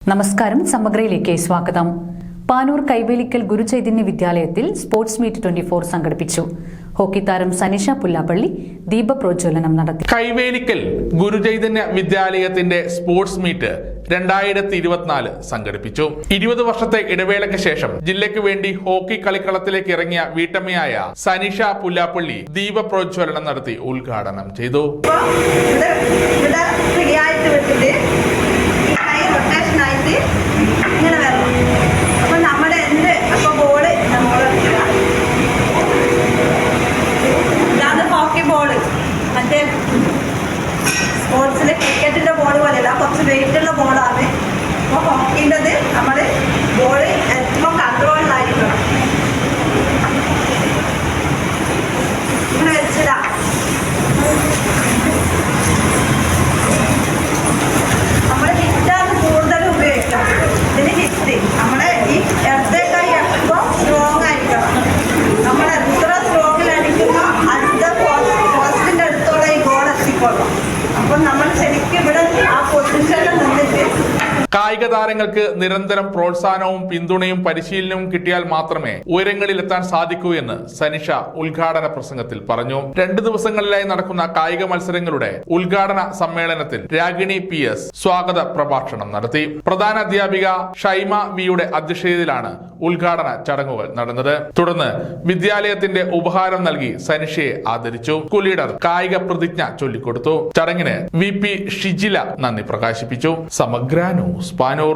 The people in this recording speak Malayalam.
നമസ്കാരം. സമഗ്രയിലേക്ക് സ്വാഗതം. പാനൂർ കൈവേലിക്കൽ ഗുരുചൈതന്യ വിദ്യാലയത്തിൽ സ്പോർട്സ് മീറ്റ് 24 സംഘടിപ്പിച്ചു. ഹോക്കി താരം സനിഷ പുല്ലാപ്പള്ളി ദീപപ്രോജ്വലനം നടത്തി. കൈവേലിക്കൽ ഗുരുചൈതന്യ വിദ്യാലയത്തിന്റെ സ്പോർട്സ് മീറ്റ് 2024 സംഘടിപ്പിച്ചു. 20 വർഷത്തെ ഇടവേളയ്ക്ക് ശേഷം ജില്ലയ്ക്ക് വേണ്ടി ഹോക്കി കളിക്കളത്തിലേക്ക് ഇറങ്ങിയ വീട്ടമ്മയായ സനിഷ പുല്ലാപ്പള്ളി ദീപപ്രോജ്വലനം നടത്തി ഉദ്ഘാടനം ചെയ്തു. മറ്റേ സ്പോർട്സിലെ ക്രിക്കറ്റിന്റെ ബോൾ പോലെയല്ല, കുറച്ച് വെയിറ്റുള്ള ബോളാണ്. അപ്പോൾ ഹോക്കിൻ്റെത് നമ്മുടെ ബോൾ എത്തുമ്പോൾ കൺട്രോളിലായിരിക്കണം. ഇങ്ങനെ വെച്ചിടാ നമ്മൾ ഹിറ്റാണ് കൂടുതൽ ഉപയോഗിക്കണം. ഇതിന് ഹിറ്റ് നമ്മുടെ ഈ ഇടത്തെ കൈ എത്തുമ്പോൾ സ്ട്രോങ് ആയിരിക്കണം. നമ്മൾ എത്ര സ്ട്രോങ്ങിലടിക്കുമ്പോൾ അടുത്ത പോസ്റ്റിന്റെ അടുത്തോടെ ഈ ഗോൾ എത്തിക്കൊള്ളും. അപ്പം നമ്മൾ ശരിക്കും ഇവിടെ ആ പൊസിഷനിൽ നിന്നിട്ട് കായിക താരങ്ങൾക്ക് നിരന്തരം പ്രോത്സാഹനവും പിന്തുണയും പരിശീലനവും കിട്ടിയാൽ മാത്രമേ ഉയരങ്ങളിലെത്താൻ സാധിക്കൂ എന്ന് സനിഷ ഉദ്ഘാടന പ്രസംഗത്തിൽ പറഞ്ഞു. 2 ദിവസങ്ങളിലായി നടക്കുന്ന കായിക മത്സരങ്ങളുടെ ഉദ്ഘാടന സമ്മേളനത്തിൽ രാഗിണി PS സ്വാഗത പ്രഭാഷണം നടത്തി. പ്രധാന അധ്യാപിക ഷൈമ വിയുടെ അധ്യക്ഷതയിലാണ് ഉദ്ഘാടന ചടങ്ങുകൾ നടന്നത്. തുടർന്ന് വിദ്യാലയത്തിന്റെ ഉപഹാരം നൽകി സനിഷയെ ആദരിച്ചു. സ്കൂൾ ലീഡർ കായിക പ്രതിജ്ഞ ചൊല്ലിക്കൊടുത്തു. ചടങ്ങിന് VP ഷിജില നന്ദി പ്രകാശിപ്പിച്ചു. സമഗ്ര ന്യൂസ് പാനൂർ.